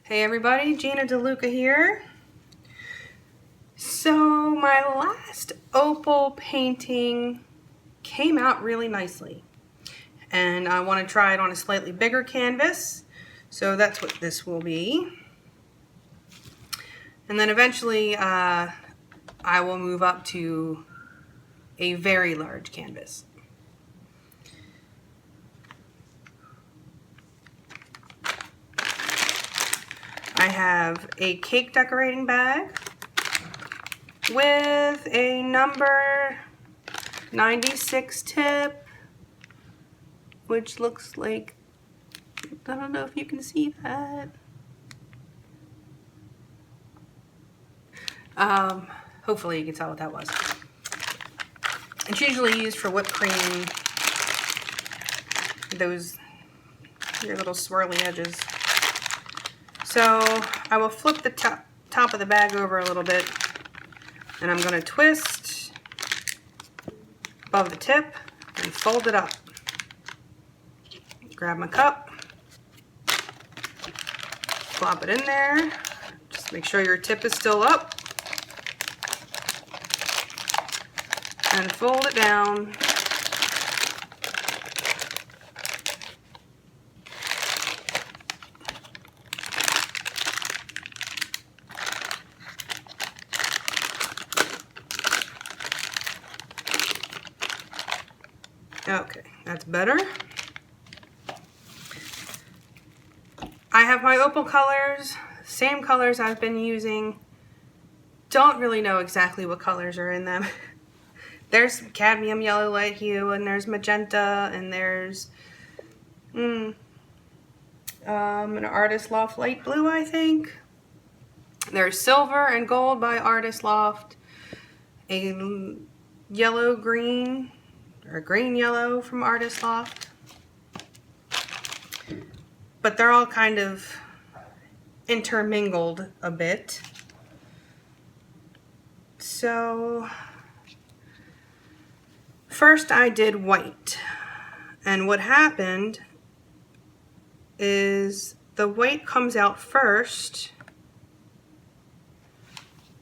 Hey everybody, Gina DeLuca here. So my last opal painting came out really nicely and I want to try it on a slightly bigger canvas, so that's what this will be. And then eventually I will move up to a very large canvas. I have a cake decorating bag with a number 96 tip, which looks like, I don't know if you can see that. Hopefully you can tell what that was. It's usually used for whipped cream, those, your little swirly edges. So I will flip the top of the bag over a little bit, and I'm going to twist above the tip and fold it up. Grab my cup, plop it in there, just make sure your tip is still up, and fold it down. Okay, that's better. I have my opal colors, same colors I've been using. Don't really know exactly what colors are in them. There's cadmium yellow light hue, and there's magenta, and there's an Artist Loft light blue, I think. There's silver and gold by Artist Loft, a yellow green, or green yellow from Artist Loft. But they're all kind of intermingled a bit. So first I did white, and what happened is the white comes out first,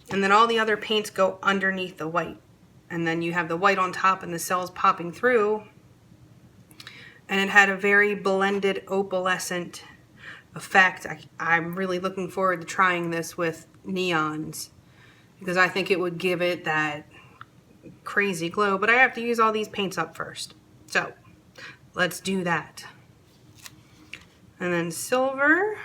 and then all the other paints go underneath the white, and then you have the white on top and the cells popping through, and it had a very blended opalescent effect. I'm really looking forward to trying this with neons, because I think it would give it that crazy glow, but I have to use all these paints up first. So let's do that. And then silver.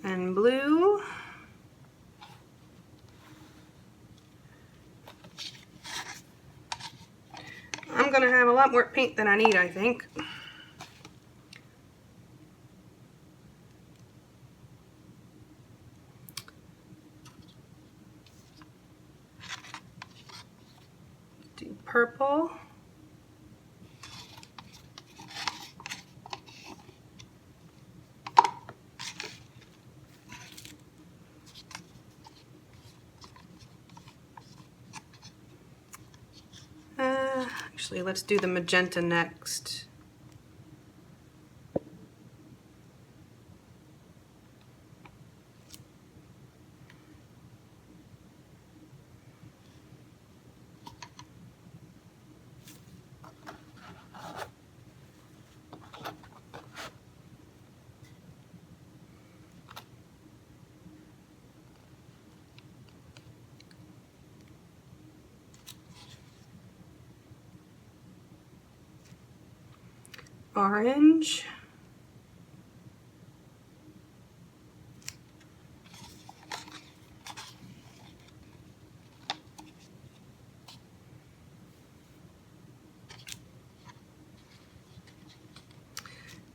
And blue. I'm gonna have a lot more paint than I need, I think. Do purple. Actually, let's do the magenta next. Orange.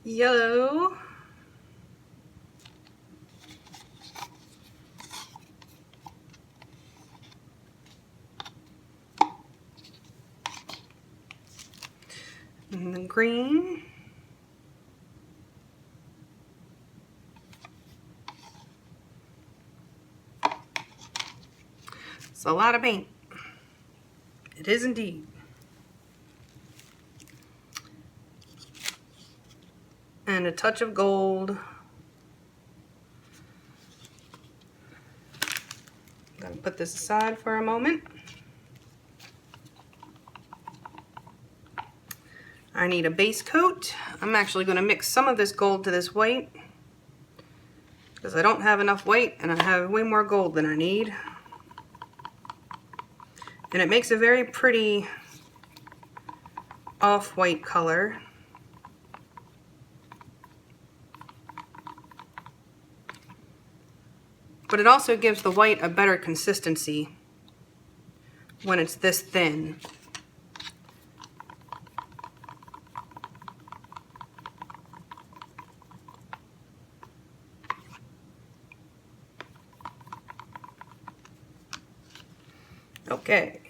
Yellow. And then green. a lot of paint. It is indeed. And a touch of gold. I'm going to put this aside for a moment. I need a base coat. I'm actually going to mix some of this gold to this white because I don't have enough white and I have way more gold than I need. And it makes a very pretty off-white color. But it also gives the white a better consistency when it's this thin. Okay.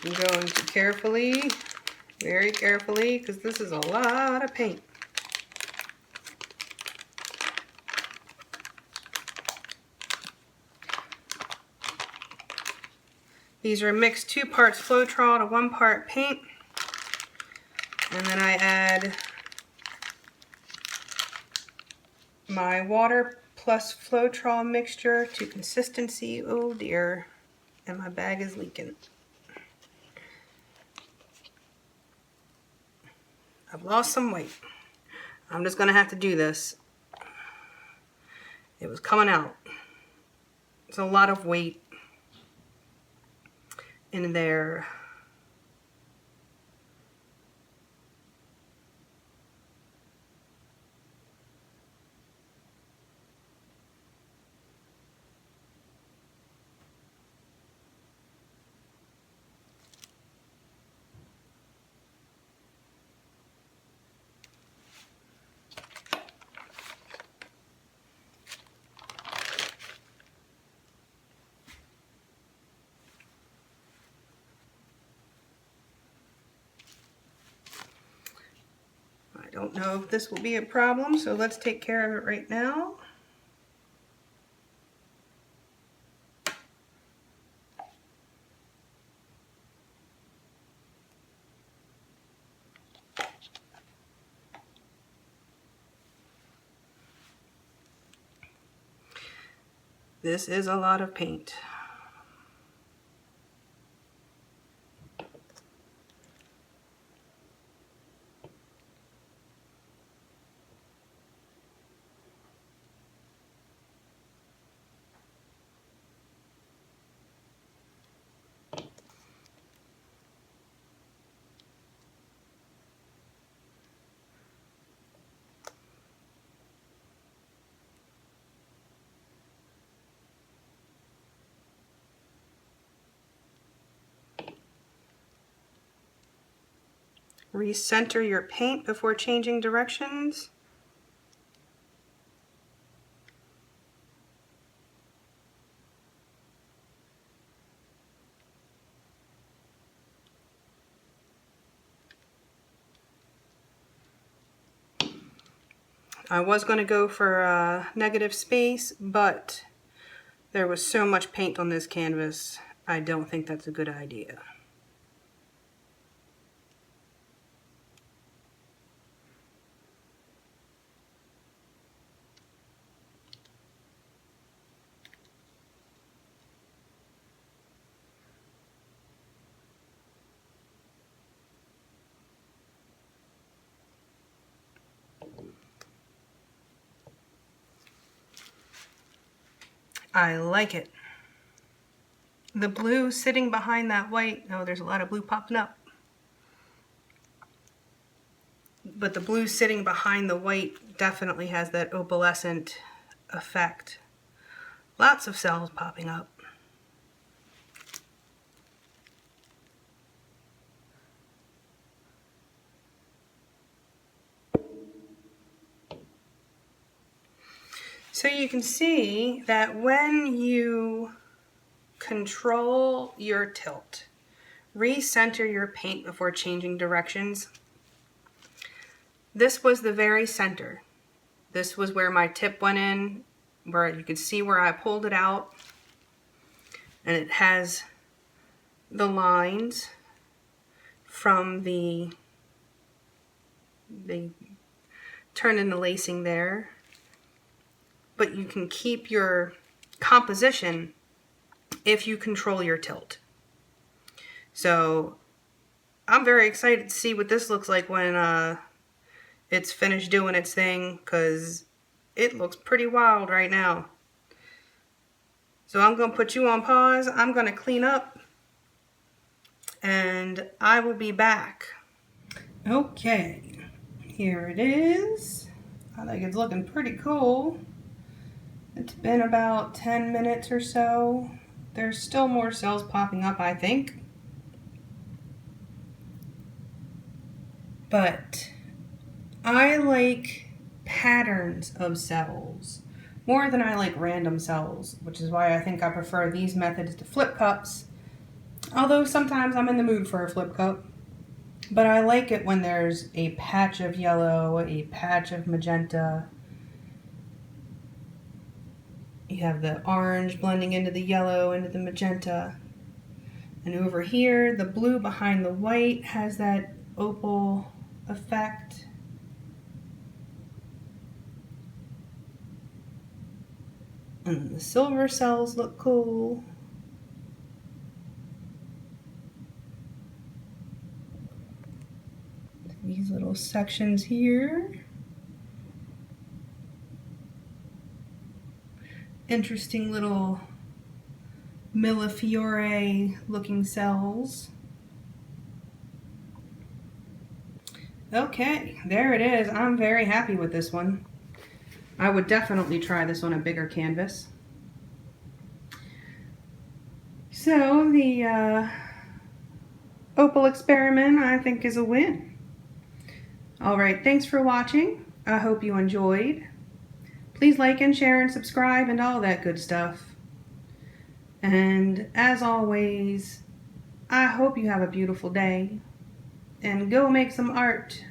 I'm going to carefully, very carefully, because this is a lot of paint. These are mixed 2 parts Floetrol to 1 part paint. And then I add my water plus Floetrol mixture to consistency. Oh dear, and my bag is leaking. I've lost some weight. I'm just gonna have to do this. It was coming out. It's a lot of weight in there. I don't know if this will be a problem, so let's take care of it right now. This is a lot of paint. Recenter your paint before changing directions. I was going to go for a negative space, but there was so much paint on this canvas, I don't think that's a good idea. I like it. The blue sitting behind that white, oh, there's a lot of blue popping up. But the blue sitting behind the white definitely has that opalescent effect. Lots of cells popping up. So you can see that when you control your tilt, recenter your paint before changing directions. This was the very center. This was where my tip went in, where you could see where I pulled it out. And it has the lines from the turn in the lacing there. But you can keep your composition if you control your tilt. So I'm very excited to see what this looks like when it's finished doing its thing, because it looks pretty wild right now. So I'm going to put you on pause. I'm going to clean up and I will be back. Okay, here it is. I think it's looking pretty cool. It's been about 10 minutes or so. There's still more cells popping up, I think. But I like patterns of cells more than I like random cells, which is why I think I prefer these methods to flip cups. Although sometimes I'm in the mood for a flip cup. But I like it when there's a patch of yellow, a patch of magenta. You have the orange blending into the yellow, into the magenta. And over here, the blue behind the white has that opal effect. And the silver cells look cool. These little sections here. Interesting little millefiore looking cells. Okay, there it is. I'm very happy with this one. I would definitely try this on a bigger canvas. So the opal experiment, I think, is a win. Alright, thanks for watching. I hope you enjoyed. Please like and share and subscribe and all that good stuff. And as always, I hope you have a beautiful day. And go make some art.